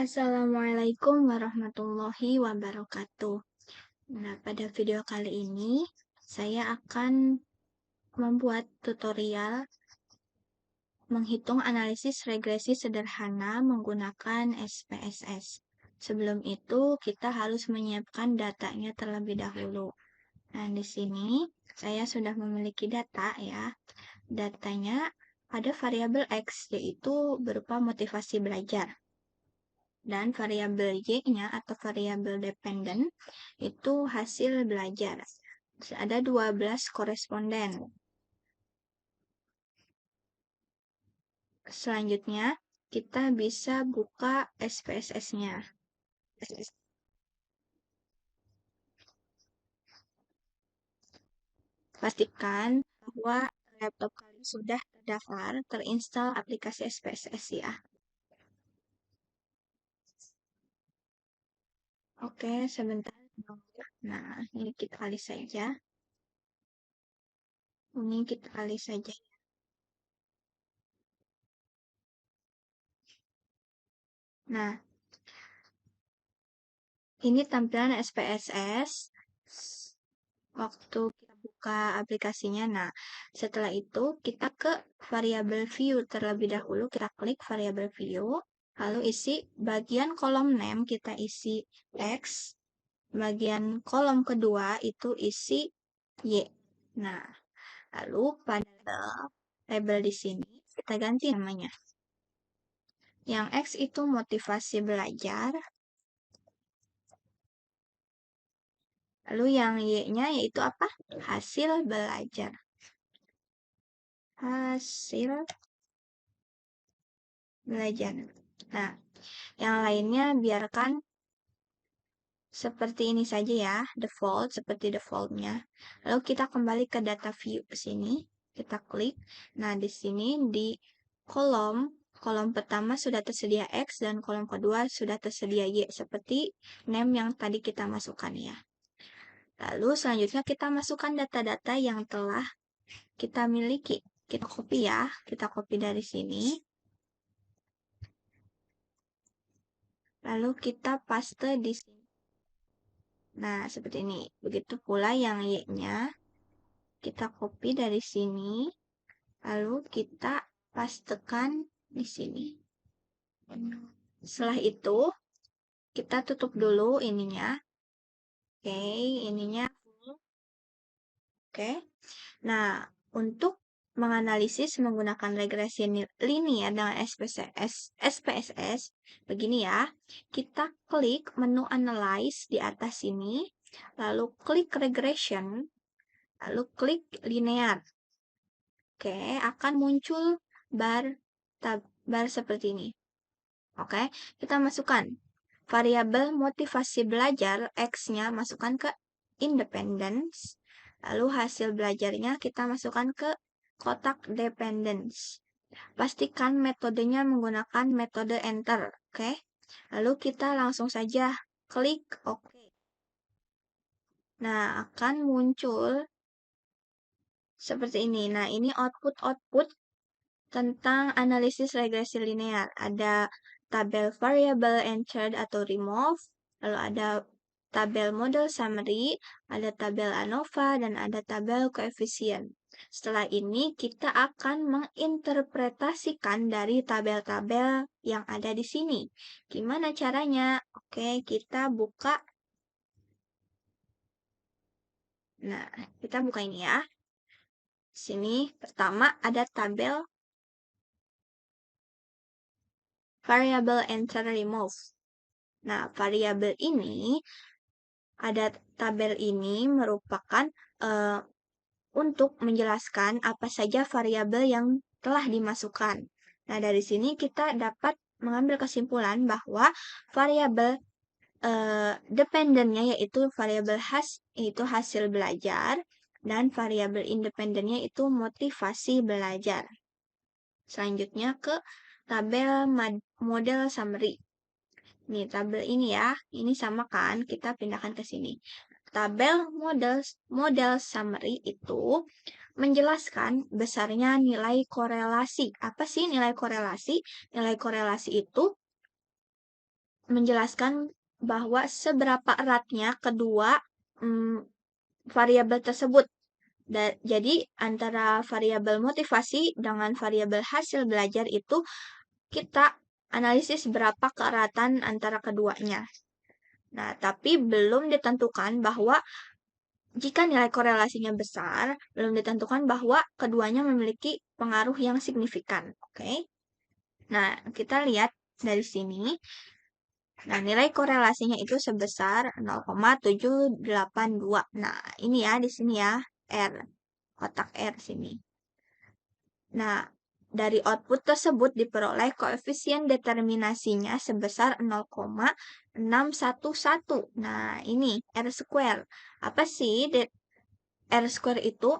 Assalamualaikum warahmatullahi wabarakatuh. Nah, pada video kali ini saya akan membuat tutorial menghitung analisis regresi sederhana menggunakan SPSS. Sebelum itu, kita harus menyiapkan datanya terlebih dahulu. Nah, di sini saya sudah memiliki data ya. Datanya ada variabel X, yaitu berupa motivasi belajar. Dan variabel Y-nya atau variabel dependen itu hasil belajar. Ada 12 koresponden. Selanjutnya, kita bisa buka SPSS-nya. Pastikan bahwa laptop kalian sudah terdaftar, terinstall aplikasi SPSS ya. Oke, sebentar. Nah, ini kita alih saja. Ini kita alih saja. Nah, ini tampilan SPSS waktu kita buka aplikasinya. Nah, setelah itu kita ke variabel view terlebih dahulu. Kita klik variabel view, lalu isi bagian kolom name kita isi X, bagian kolom kedua itu isi Y. Nah, lalu pada label di sini kita ganti namanya. Yang X itu motivasi belajar. Lalu yang Y-nya yaitu apa? Hasil belajar. Hasil belajar. Nah, yang lainnya biarkan seperti ini saja ya, default, seperti defaultnya. Lalu kita kembali ke data view sini, kita klik. Nah, di sini di kolom pertama sudah tersedia X dan kolom kedua sudah tersedia Y, seperti name yang tadi kita masukkan ya. Lalu selanjutnya kita masukkan data-data yang telah kita miliki. Kita copy ya, kita copy dari sini. Lalu kita paste di sini. Nah, seperti ini. Begitu pula yang Y-nya. Kita copy dari sini. Lalu kita pastekan di sini. Setelah itu, kita tutup dulu ininya. Oke, ininya. Oke. Nah, untuk menganalisis menggunakan regresi linear dengan SPSS, begini ya. Kita klik menu Analyze di atas sini, lalu klik Regression, lalu klik Linear. Oke, akan muncul bar seperti ini. Oke, kita masukkan variabel motivasi belajar X-nya masukkan ke Independence. Lalu hasil belajarnya kita masukkan ke kotak Dependence. Pastikan metodenya menggunakan metode Enter. Oke, lalu kita langsung saja klik OK. Nah, akan muncul seperti ini. Nah, ini output tentang analisis regresi linear. Ada tabel variable entered atau remove, lalu ada tabel model summary, ada tabel ANOVA, dan ada tabel koefisien. Setelah ini kita akan menginterpretasikan dari tabel-tabel yang ada di sini. Gimana caranya? Oke, kita buka. Nah, kita buka ini ya. Sini pertama ada tabel variable enter remove. Nah, variabel ini, ada tabel ini merupakan untuk menjelaskan apa saja variabel yang telah dimasukkan. Nah, dari sini kita dapat mengambil kesimpulan bahwa variabel dependennya yaitu variabel yaitu hasil belajar, dan variabel independennya itu motivasi belajar. Selanjutnya ke tabel model summary. Nih, tabel ini ya, ini sama kan, kita pindahkan ke sini. Tabel model summary itu menjelaskan besarnya nilai korelasi. Apa sih nilai korelasi? Nilai korelasi itu menjelaskan bahwa seberapa eratnya kedua variabel tersebut. Jadi antara variabel motivasi dengan variabel hasil belajar itu kita analisis berapa keeratan antara keduanya. Nah, tapi belum ditentukan bahwa jika nilai korelasinya besar, belum ditentukan bahwa keduanya memiliki pengaruh yang signifikan. Oke. Nah, kita lihat dari sini. Nah, nilai korelasinya itu sebesar 0,782. Nah, ini ya, di sini ya, R. Kotak R sini. Nah, dari output tersebut diperoleh koefisien determinasinya sebesar 0,611. Nah, ini R square. Apa sih R square itu?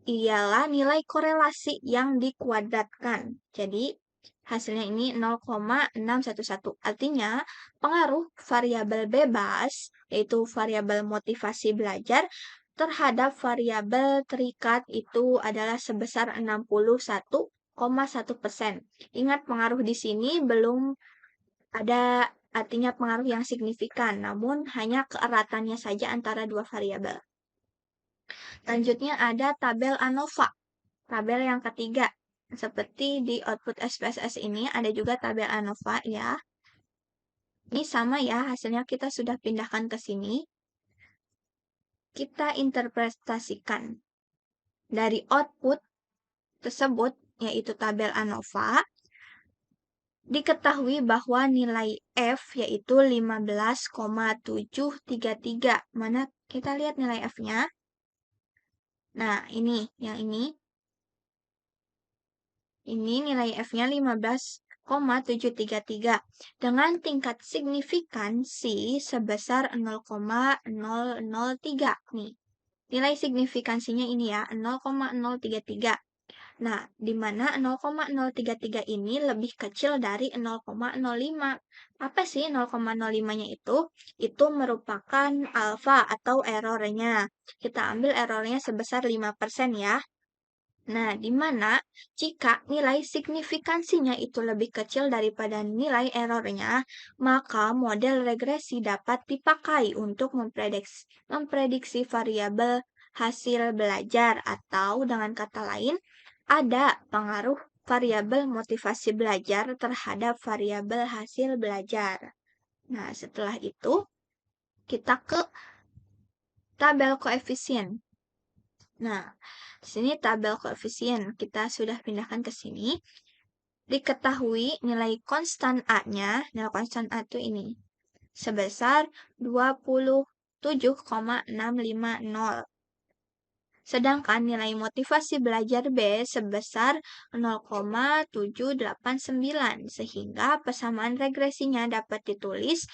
Ialah nilai korelasi yang dikuadratkan. Jadi, hasilnya ini 0,611. Artinya, pengaruh variabel bebas, yaitu variabel motivasi belajar, terhadap variabel terikat itu adalah sebesar 61,1%. Ingat, pengaruh di sini belum ada artinya pengaruh yang signifikan, namun hanya keeratannya saja antara dua variabel. Selanjutnya ada tabel ANOVA. Tabel yang ketiga. Seperti di output SPSS ini ada juga tabel ANOVA ya. Ini sama ya, hasilnya kita sudah pindahkan ke sini. Kita interpretasikan dari output tersebut, yaitu tabel ANOVA, diketahui bahwa nilai F yaitu 15,733. Mana kita lihat nilai F-nya? Nah, ini, yang ini. Ini nilai F-nya 15,733 dengan tingkat signifikansi sebesar 0,003 nih. Nilai signifikansinya ini ya, 0,033. Nah, di mana 0,033 ini lebih kecil dari 0,05. Apa sih 0,05-nya itu? Itu merupakan alfa atau errornya. Kita ambil errornya sebesar 5% ya. Nah, di mana jika nilai signifikansinya itu lebih kecil daripada nilai errornya, maka model regresi dapat dipakai untuk memprediksi variabel hasil belajar atau dengan kata lain, ada pengaruh variabel motivasi belajar terhadap variabel hasil belajar. Nah, setelah itu kita ke tabel koefisien. Nah, di sini tabel koefisien kita sudah pindahkan ke sini. Diketahui nilai konstan A-nya, nilai konstan A itu ini, sebesar 27,650. Sedangkan nilai motivasi belajar B sebesar 0,789, sehingga persamaan regresinya dapat ditulis.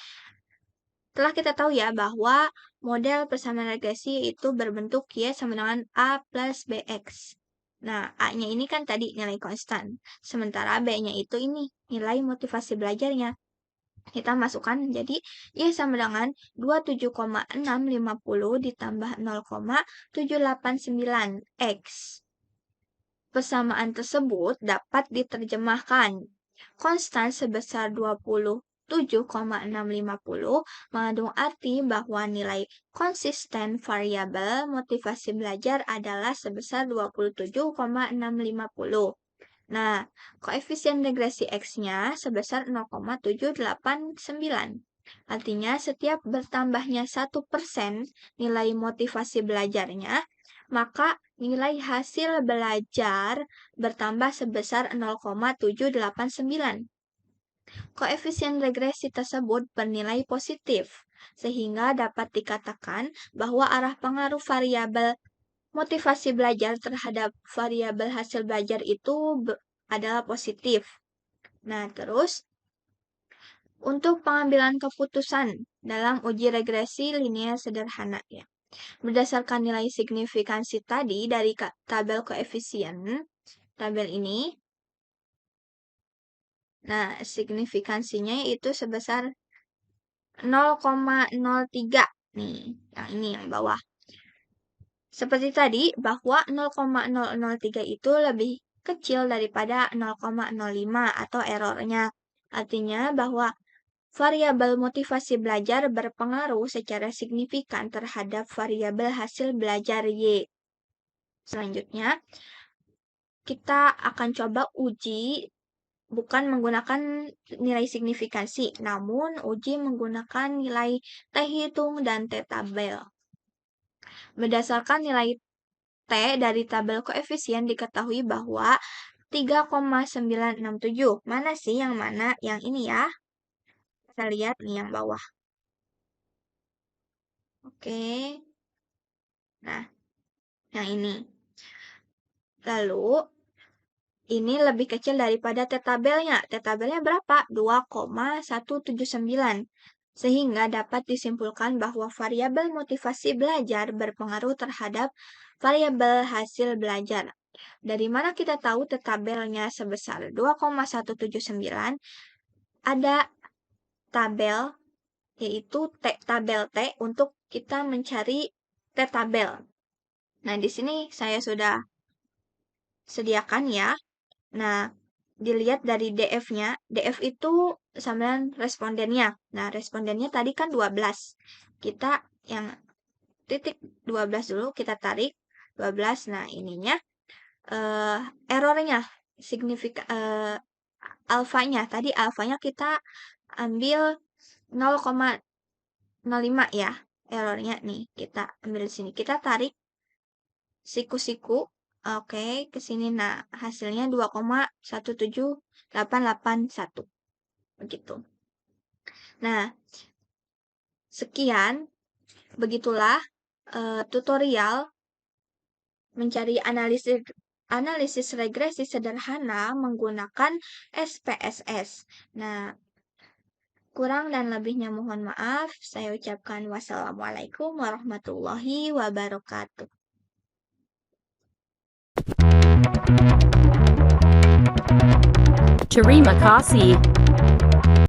Setelah kita tahu ya bahwa model persamaan regresi itu berbentuk Y sama dengan A plus BX. Nah, A-nya ini kan tadi nilai konstan. Sementara B-nya itu ini nilai motivasi belajarnya. Kita masukkan jadi Y sama dengan 27,650 ditambah 0,789 X. Persamaan tersebut dapat diterjemahkan. Konstan sebesar 27,650 mengandung arti bahwa nilai konsisten variabel motivasi belajar adalah sebesar 27,650. Nah, koefisien regresi X-nya sebesar 0,789. Artinya, setiap bertambahnya 1% nilai motivasi belajarnya, maka nilai hasil belajar bertambah sebesar 0,789. Koefisien regresi tersebut bernilai positif, sehingga dapat dikatakan bahwa arah pengaruh variabel motivasi belajar terhadap variabel hasil belajar itu adalah positif. Nah, terus untuk pengambilan keputusan dalam uji regresi linear sederhana ya. Berdasarkan nilai signifikansi tadi dari tabel koefisien, tabel ini, nah signifikansinya itu sebesar 0,03 nih, yang ini yang bawah. Seperti tadi, bahwa 0,003 itu lebih kecil daripada 0,05 atau errornya. Artinya bahwa variabel motivasi belajar berpengaruh secara signifikan terhadap variabel hasil belajar Y. Selanjutnya, kita akan coba uji bukan menggunakan nilai signifikansi, namun uji menggunakan nilai T hitung dan T tabel. Berdasarkan nilai T dari tabel koefisien diketahui bahwa 3,967. Mana sih yang mana? Yang ini ya. Kita lihat nih yang bawah. Oke. Nah, yang ini. Lalu, ini lebih kecil daripada T tabelnya. T tabelnya berapa? 2,179. Sehingga dapat disimpulkan bahwa variabel motivasi belajar berpengaruh terhadap variabel hasil belajar. Dari mana kita tahu T tabelnya sebesar 2,179? Ada tabel, yaitu tabel T untuk kita mencari T tabel. Nah, di sini saya sudah sediakan ya. Nah, dilihat dari DF-nya. DF itu samaran respondennya. Nah, respondennya tadi kan 12. Kita yang titik 12 dulu, kita tarik 12. Nah, ininya errornya signifikan alfanya. Tadi alfanya kita ambil 0,05 ya. Errornya nih, kita ambil di sini. Kita tarik siku-siku. Oke, ke sini. Nah, hasilnya 2,17881. Begitu. Nah, sekian. Begitulah tutorial mencari analisis regresi sederhana menggunakan SPSS. Nah, kurang dan lebihnya mohon maaf. Saya ucapkan wassalamualaikum warahmatullahi wabarakatuh. Terima kasih.